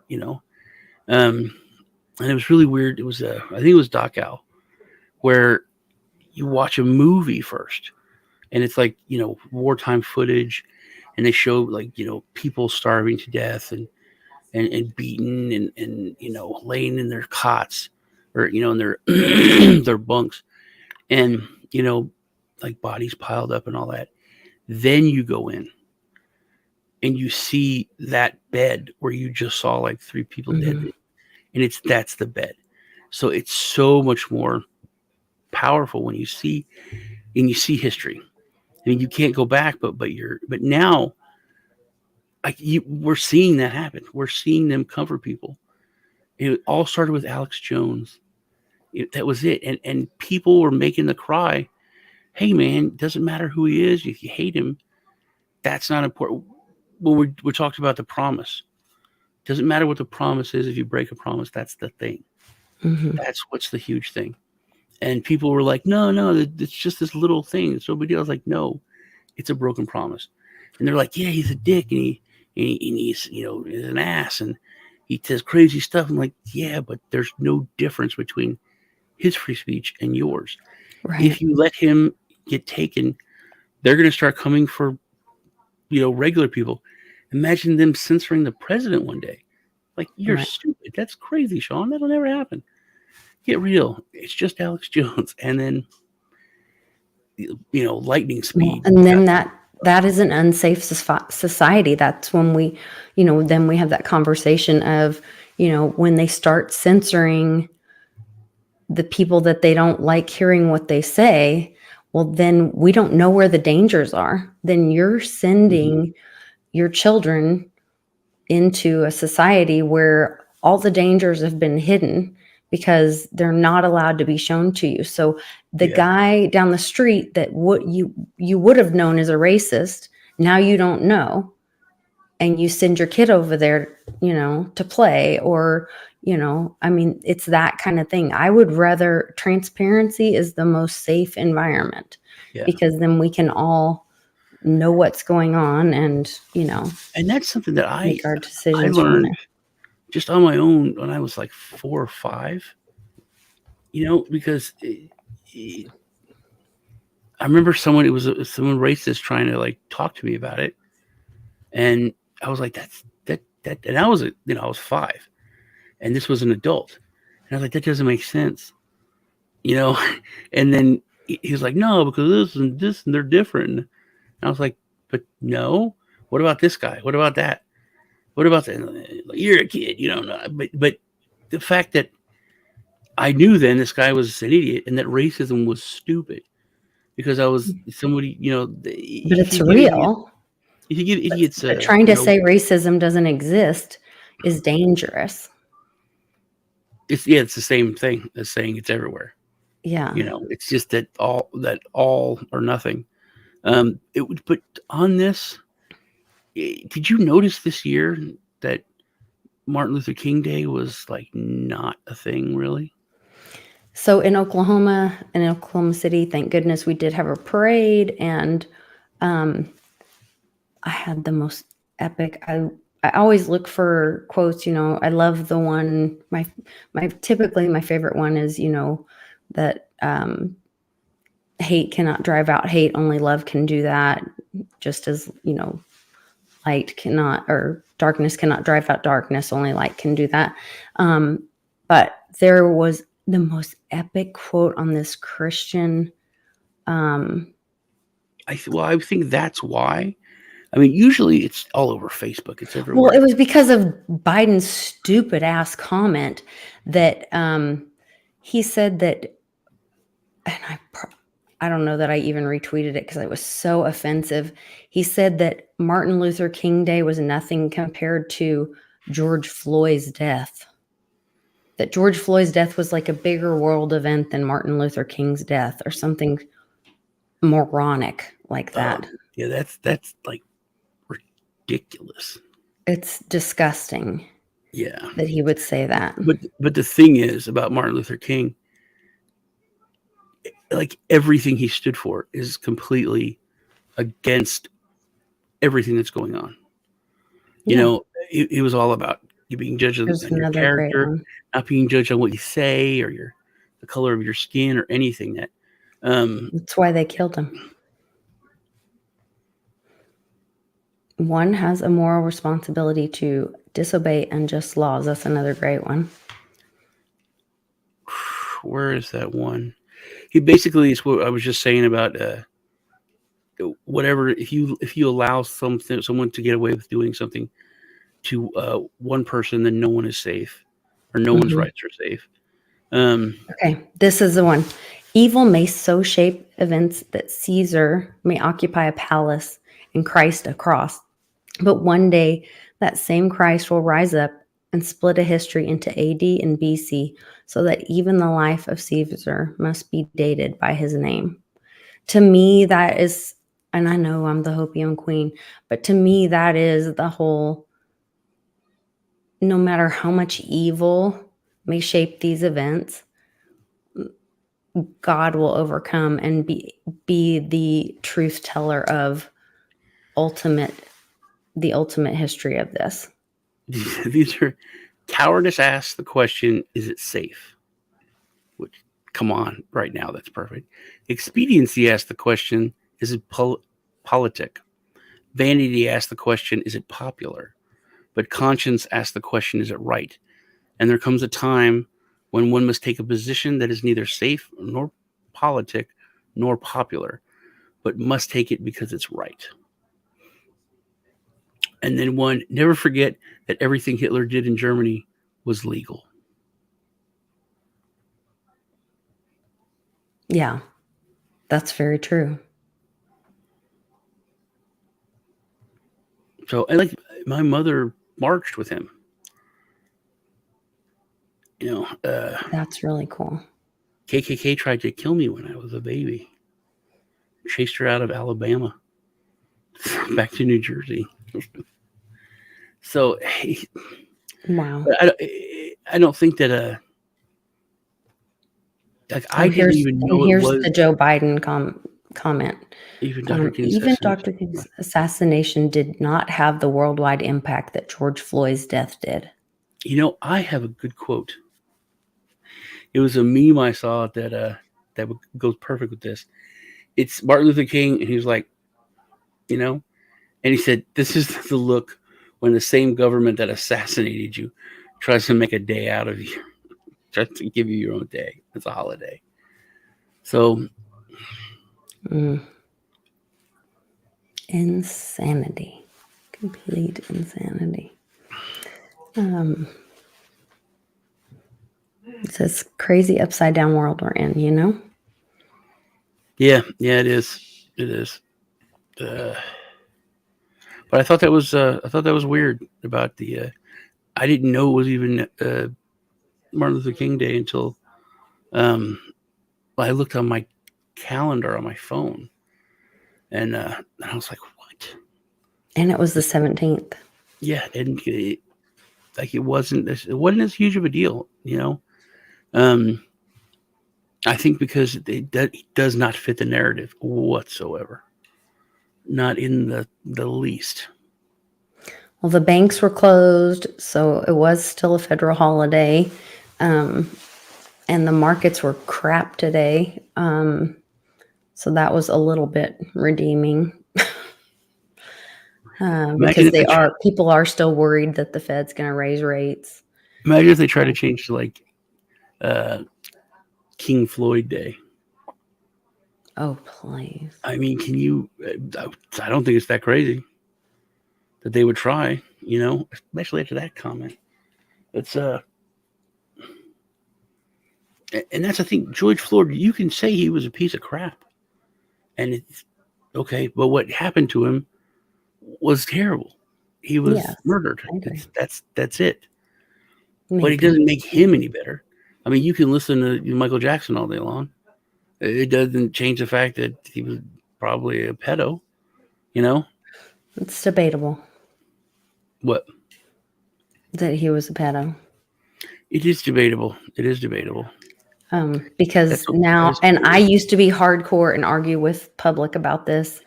and it was really weird. It was I think it was Dachau, where you watch a movie first, and it's like, wartime footage, and they show, like, people starving to death and beaten and laying in their cots or, in their their bunks, and, like bodies piled up and all that. Then you go in and you see that bed where you just saw like 3 people dead, and that's the bed. So it's so much more powerful when you see history. I mean, you can't go back, but now, we're seeing that happen. We're seeing them comfort people. It all started with Alex Jones. That was it. And people were making the cry, hey man, doesn't matter who he is. If you hate him, that's not important. Well, we talked about the promise. Doesn't matter what the promise is. If you break a promise, that's the thing. That's what's the huge thing. And people were like, no, it's just this little thing. It's no big deal. I was like, no, it's a broken promise. And they're like, yeah, he's a dick, and he's, he's an ass, and he says crazy stuff. I'm like, yeah, but there's no difference between his free speech and yours. Right. If you let him get taken, they're going to start coming for, regular people. Imagine them censoring the president one day. Like, you're stupid. That's crazy, Sean. That'll never happen. Get real. It's just Alex Jones. And then, lightning speed. Well, and then that is an unsafe society. That's when we, then we have that conversation of, when they start censoring the people that they don't like hearing what they say, well, then we don't know where the dangers are. Then you're sending your children into a society where all the dangers have been hidden because they're not allowed to be shown to you. So the guy down the street that you would have known as a racist, now you don't know, and you send your kid over there, to play, or, I mean, it's that kind of thing. I would rather, transparency is the most safe environment, because then we can all know what's going on, and, and that's something that make our decisions. I learned just on my own when I was like 4 or 5, because I remember someone racist trying to like talk to me about it. And I was like, that, and I was, I was 5, and this was an adult. And I was like, that doesn't make sense, and then he was like, no, because this and they're different. And I was like, but no, what about this guy? What about that? What about that? You're a kid, you don't know. But the fact that I knew then this guy was an idiot, and that racism was stupid because I was somebody, but it's real. If you give idiots, but trying to say racism doesn't exist is dangerous. It's the same thing as saying it's everywhere. Yeah, it's just that all or nothing. But on this, did you notice this year that Martin Luther King Day was like not a thing, really? So in Oklahoma City, thank goodness we did have a parade, and I had the most epic. I always look for quotes. I love the one. My typically my favorite one is that hate cannot drive out hate. Only love can do that. Just as, light cannot, or darkness cannot drive out darkness. Only light can do that. But there was the most epic quote on this Christian. I think that's why. I mean, usually it's all over Facebook. It's everywhere. Well, it was because of Biden's stupid ass comment that he said that, and I don't know that I even retweeted it because it was so offensive. He said that Martin Luther King Day was nothing compared to George Floyd's death. That George Floyd's death was like a bigger world event than Martin Luther King's death, or something moronic like that. Yeah, that's like ridiculous. It's disgusting. Yeah, that he would say that. But the thing is about Martin Luther King, like everything he stood for is completely against everything that's going on. You know, it was all about you being judged on your character, not being judged on what you say or the color of your skin or anything. That's why they killed him. One has a moral responsibility to disobey unjust laws. That's another great one. Where is that one? He basically is what I was just saying about whatever. If you allow someone to get away with doing something to one person, then no one is safe, or no one's rights are safe. Okay, this is the one. Evil may so shape events that Caesar may occupy a palace and Christ a cross. But one day, that same Christ will rise up and split a history into AD and BC, so that even the life of Caesar must be dated by his name. To me, that is, and I know I'm the Hopium queen, but to me, that is the whole, no matter how much evil may shape these events, God will overcome and be the truth teller of the ultimate history of this. These are cowardice asks the question, is it safe? Which, come on, right now, that's perfect. Expediency asks the question, is it politic? Vanity asks the question, is it popular? But conscience asks the question, is it right? And there comes a time when one must take a position that is neither safe nor politic nor popular, but must take it because it's right. And then one, never forget that everything Hitler did in Germany was legal. Yeah, that's very true. So, and like my mother marched with him. That's really cool. KKK tried to kill me when I was a baby. Chased her out of Alabama back to New Jersey. So, wow. I don't think that I didn't even know here's it was the Joe Biden comment. Even Dr. King's assassination did not have the worldwide impact that George Floyd's death did. I have a good quote. It was a meme I saw that goes perfect with this. It's Martin Luther King, and he was like, and he said, "This is the look when the same government that assassinated you tries to make a day out of you, tries to give you your own day. It's a holiday." So, insanity, complete insanity. It's this crazy upside down world we're in, Yeah, it is. It is. But I thought that was weird about the. I didn't know it was even Martin Luther King Day until I looked on my calendar on my phone, and I was like, "What?" And it was the 17th. Yeah, and it wasn't as huge of a deal, I think because it does not fit the narrative whatsoever, not in the least. Well, the banks were closed, so it was still a federal holiday, and the markets were crap today. So that was a little bit redeeming. Imagine Because if people are still worried that the Fed's going to raise rates. Imagine if they try to change to like King Floyd Day. Oh, please. I mean, can you? I don't think it's that crazy that they would try. Especially after that comment. It's and that's the thing. George Floyd, you can say he was a piece of crap, and it's okay. But what happened to him was terrible. He was murdered. That's it. Maybe. But it doesn't make him any better. I mean, you can listen to Michael Jackson all day long. It doesn't change the fact that he was probably a pedo. It's debatable. What? That he was a pedo. It is debatable. Because now, and I used to be hardcore and argue with public about this,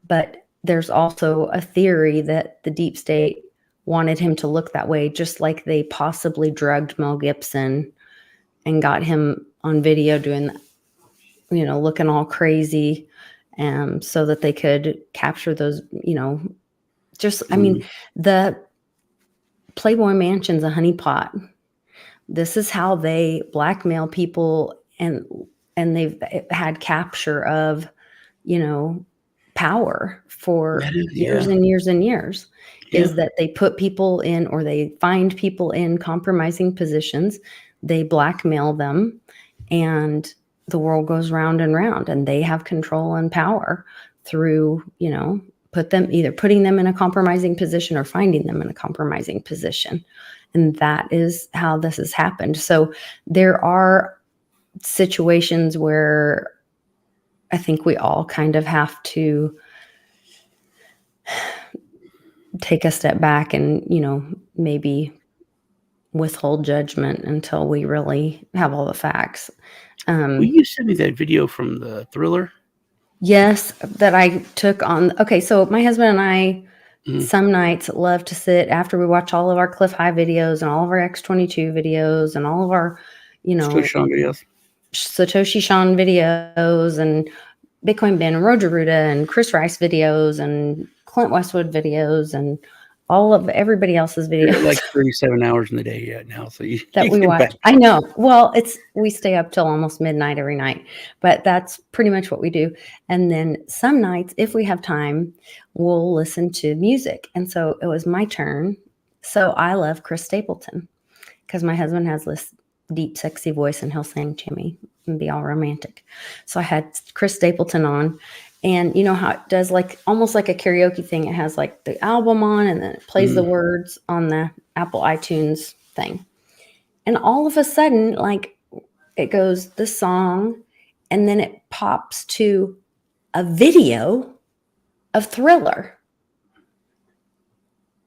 but there's also a theory that the deep state wanted him to look that way, just like they possibly drugged Mel Gibson and got him on video doing that, looking all crazy, so that they could capture those, I mean, the Playboy Mansion's a honeypot. This is how they blackmail people, and they've had capture of, power for years and years and years. Is that they put people in, or they find people in compromising positions, they blackmail them, and the world goes round and round, and they have control and power through, putting them in a compromising position or finding them in a compromising position. And that is how this has happened. So there are situations where I think we all kind of have to take a step back and, maybe withhold judgment until we really have all the facts. Will you send me that video from the Thriller? Yes, that I took on. Okay, so my husband and I some nights love to sit after we watch all of our Cliff High videos and all of our X22 videos and all of our, Satoshi Shawn videos and Bitcoin Ben and Roger Ruda and Chris Rice videos and Clint Westwood videos and all of everybody else's videos. You're like 37 hours in the day yet now, so you we watch. I know. Well, we stay up till almost midnight every night, but that's pretty much what we do. And then some nights, if we have time, we'll listen to music. And so it was my turn. So I love Chris Stapleton because my husband has this deep, sexy voice, and he'll sing to me and be all romantic. So I had Chris Stapleton on. And you know how it does, like almost like a karaoke thing. It has like the album on, and then it plays the words on the Apple iTunes thing. And all of a sudden, like it goes the song, and then it pops to a video of Thriller.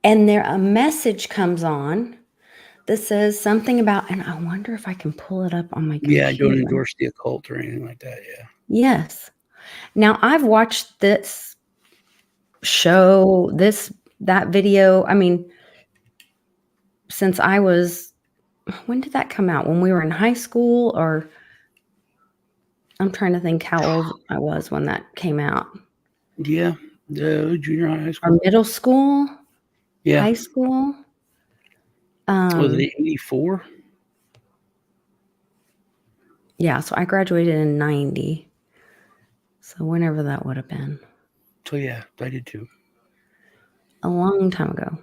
And there a message comes on that says something about, and I wonder if I can pull it up on my computer. Yeah, I don't endorse the occult or anything like that. Yeah. Yes. Now I've watched this show, that video. I mean, since when did that come out? When we were in high school, or I'm trying to think how old I was when that came out. Yeah. Junior high school. Or middle school. Yeah. High school. Was it 84? Yeah. So I graduated in 90. So whenever that would have been. So yeah, I did too. A long time ago.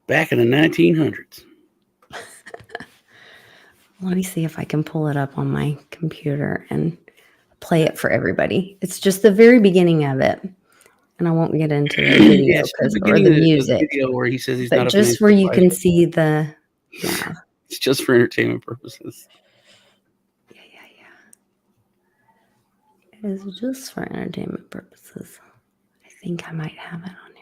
Back in the 1900s. Let me see if I can pull it up on my computer and play it for everybody. It's just the very beginning of it. And I won't get into the video or the music. The video where he says he's but not a just where you can see the, It's just for entertainment purposes. It is just for entertainment purposes. I think I might have it on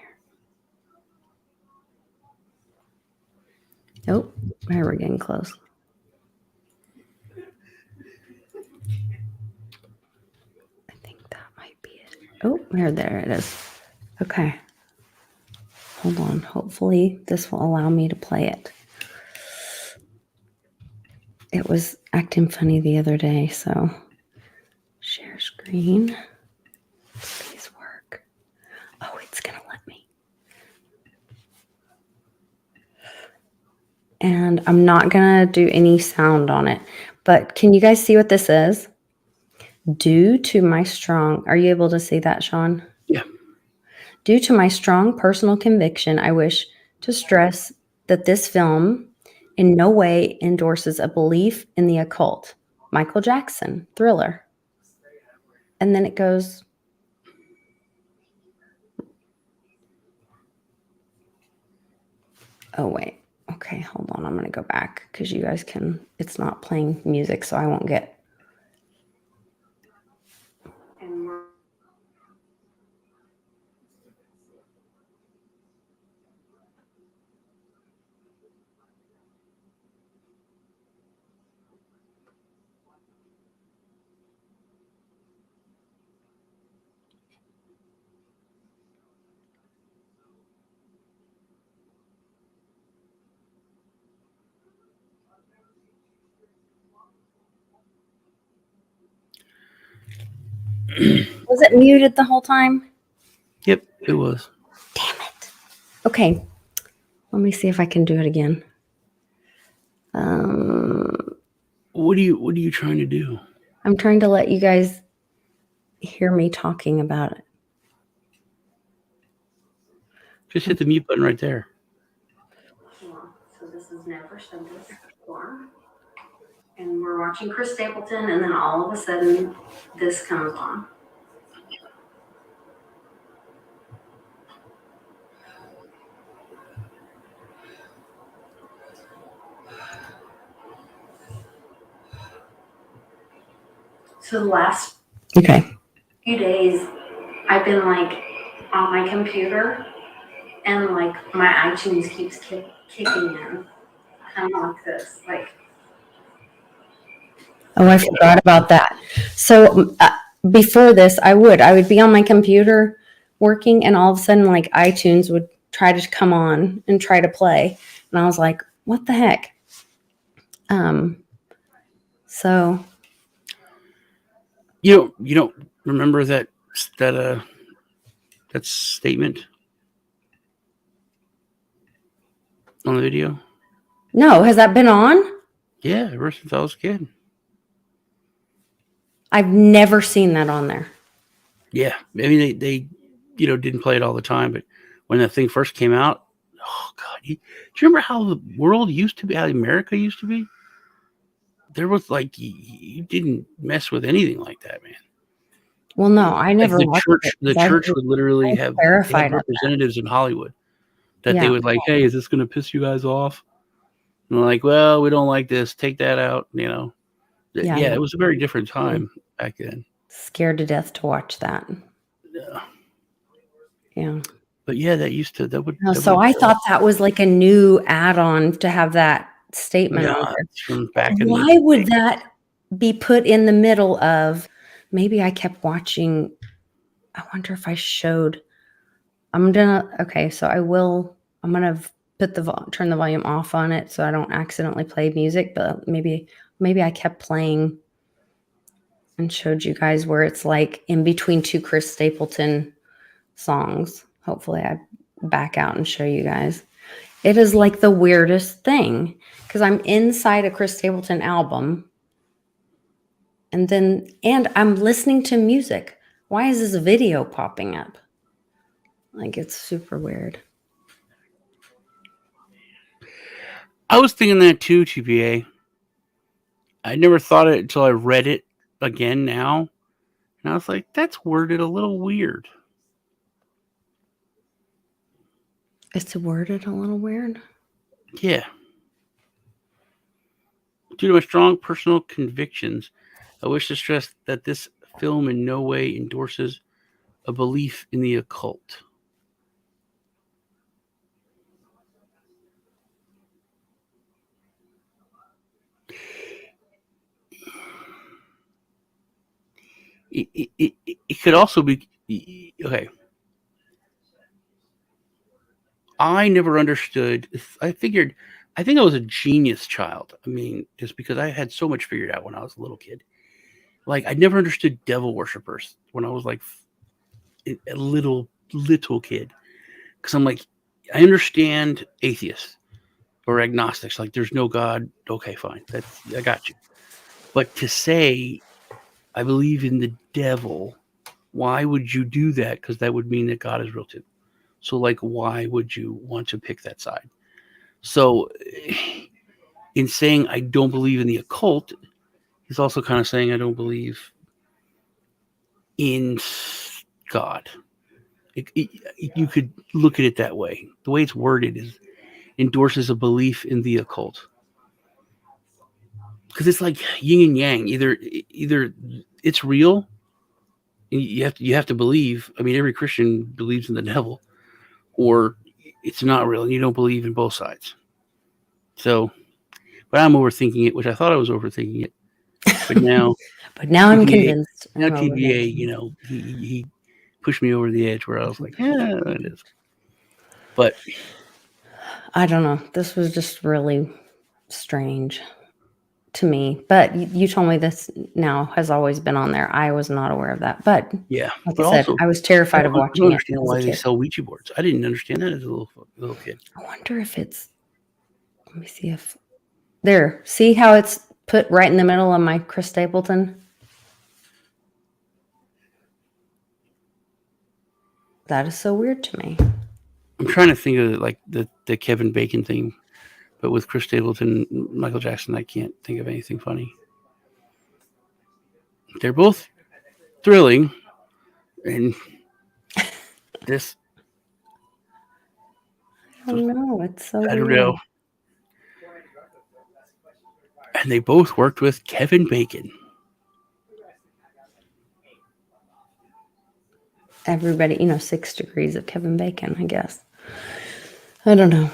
here. Oh, here we're getting close. I think that might be it. Oh, there it is. Okay. Hold on. Hopefully this will allow me to play it. It was acting funny the other day, so share screen. screen. Please work. Oh, it's going to let me. And I'm not going to do any sound on it. But can you guys see what this is? Due to my strong... Are you able to see that, Sean? Yeah. Due to my strong personal conviction, I wish to stress that this film in no way endorses a belief in the occult. Michael Jackson, Thriller. And then it goes... Oh, wait. Okay, hold on. I'm going to go back because you guys can... It's not playing music, so I won't get... Was it muted the whole time? Yep, it was. Damn it. Okay. Let me see if I can do it again. What are you trying to do? I'm trying to let you guys hear me talking about it. Just hit the mute button right there. So this is never said this before. And we're watching Chris Stapleton, and then all of a sudden, this comes on. So the last few days, I've been like on my computer, and like my iTunes keeps kicking in, kind of like this, like. Oh, I forgot about that. So before this, I would be on my computer working, and all of a sudden, like iTunes would try to come on and try to play, and I was like, "What the heck?" So. You don't remember that statement on the video? No, has that been on? Yeah, ever since I was a kid. I've never seen that on there. Yeah, I mean they didn't play it all the time, but when that thing first came out, oh God, do you remember how the world used to be, how America used to be? There was like you didn't mess with anything like that, man. Well, no, I never. Like the church would literally have representatives in Hollywood that they would like, hey, is this going to piss you guys off? And they're like, well, we don't like this. Take that out. Yeah, it was a very different time back then. Scared to death to watch that. Yeah. But yeah, I thought that was like a new add-on to have that statement on there. From back Why would that be put in the middle of? Maybe I kept watching. I wonder if I showed. I'm gonna turn the volume off on it so I don't accidentally play music. But maybe I kept playing and showed you guys where it's like in between two Chris Stapleton songs. Hopefully I back out and show you guys. It is like the weirdest thing because I'm inside a Chris Stapleton album and I'm listening to music. Why is this video popping up? Like, it's super weird. I was thinking that too, TPA. I never thought it until I read it again now. And I was like, that's worded a little weird. It's worded a little weird? Yeah. Due to my strong personal convictions, I wish to stress that this film in no way endorses a belief in the occult. It could also be okay. I never understood. I think I was a genius child. I mean, just because I had so much figured out when I was a little kid. Like, I never understood devil worshippers when I was like a little kid. Because I'm like, I understand atheists or agnostics. Like, there's no God. Okay, fine. I got you. But to say, I believe in the devil, why would you do that? Because that would mean that God is real too. So, like, why would you want to pick that side? So, in saying I don't believe in the occult, he's also kind of saying I don't believe in God. You could look at it that way. The way it's worded is endorses a belief in the occult. Because it's like yin and yang. Either it's real, and you have to believe. I mean, every Christian believes in the devil, or it's not real, and you don't believe in both sides. So, but I'm overthinking it, which I thought I was overthinking it, but now, I'm convinced. Now TVA, he pushed me over the edge where I was like, yeah, it is. But I don't know. This was just really strange to me. But you told me this now has always been on there. I was not aware of that. But yeah, like but I said, also, I was terrified of watching I it. don't understand why they sell Ouija boards. I didn't understand that as a little kid. I wonder if it's. Let me see if there. See how it's put right in the middle of my Chris Stapleton. That is so weird to me. I'm trying to think of it like the Kevin Bacon thing, but with Chris Stapleton, Michael Jackson, I can't think of anything funny. They're both thrilling, and this. I don't know. It's so I don't weird. know. And they both worked with Kevin Bacon. Everybody, 6 degrees of Kevin Bacon, I guess. I don't know.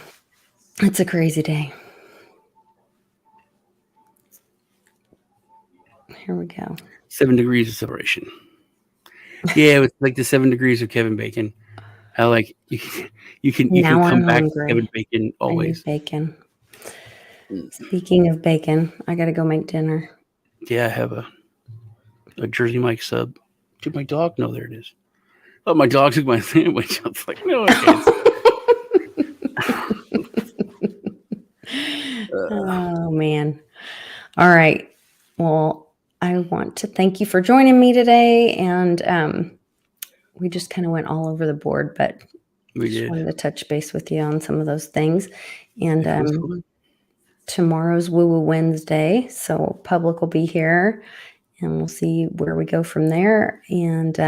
It's a crazy day. Here we go. 7 degrees of separation. Yeah, it's like the 7 degrees of Kevin Bacon. How like you can come back to Kevin Bacon always. Bacon. Speaking of bacon, I gotta go make dinner. Yeah, I have a Jersey Mike sub. Did my dog? No, there it is. Oh, my dog took my sandwich. I was like, no, I can't. Oh man. All right. Well, I want to thank you for joining me today, and we just kind of went all over the board, but We just did. wanted to touch base with you on some of those things. And tomorrow's Woo Woo Wednesday, so public will be here, and we'll see where we go from there. And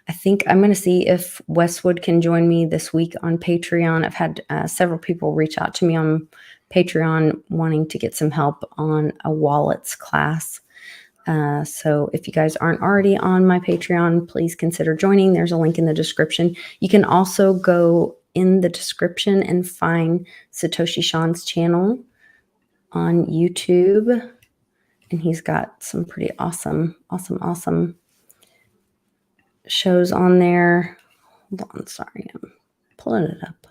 I think I'm going to see if Westwood can join me this week on Patreon. I've had several people reach out to me on Patreon wanting to get some help on a wallets class. So if you guys aren't already on my Patreon, please consider joining. There's a link in the description. You can also go in the description and find Satoshi Sean's channel on YouTube. And he's got some pretty awesome shows on there. Hold on, sorry, I'm pulling it up.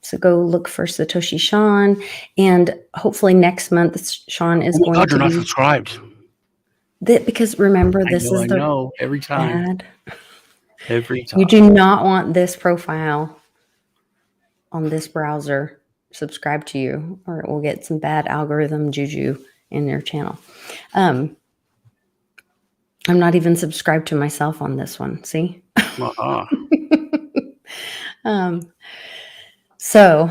So go look for Satoshi Sean, and hopefully next month Sean is going to you're not be subscribed. Because remember, this is the I know every time. bad. Every time. You do not want this profile on this browser subscribed to you, or it will get some bad algorithm juju in your channel. I'm not even subscribed to myself on this one. See? So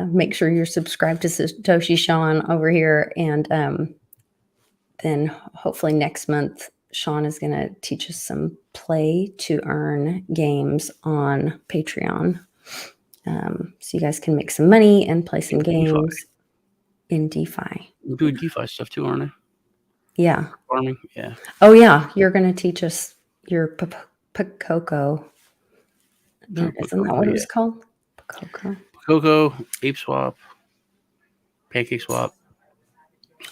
make sure you're subscribed to Satoshi Sean over here. And then hopefully next month, Sean is going to teach us some play to earn games on Patreon. So you guys can make some money and play some games in DeFi. We're doing DeFi stuff too, aren't I? Yeah. Farming? Yeah. Oh, yeah. You're going to teach us your Pakoko. Isn't that what it was called? Pakoko, Ape Swap, Pancake Swap.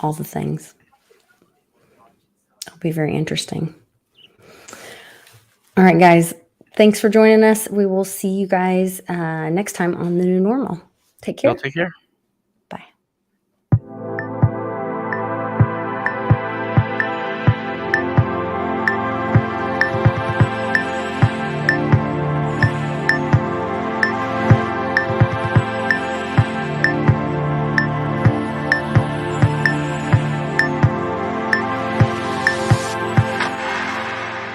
All the things. It'll be very interesting. All right, guys. Thanks for joining us. We will see you guys next time on The New Normal. Take care. Y'all take care.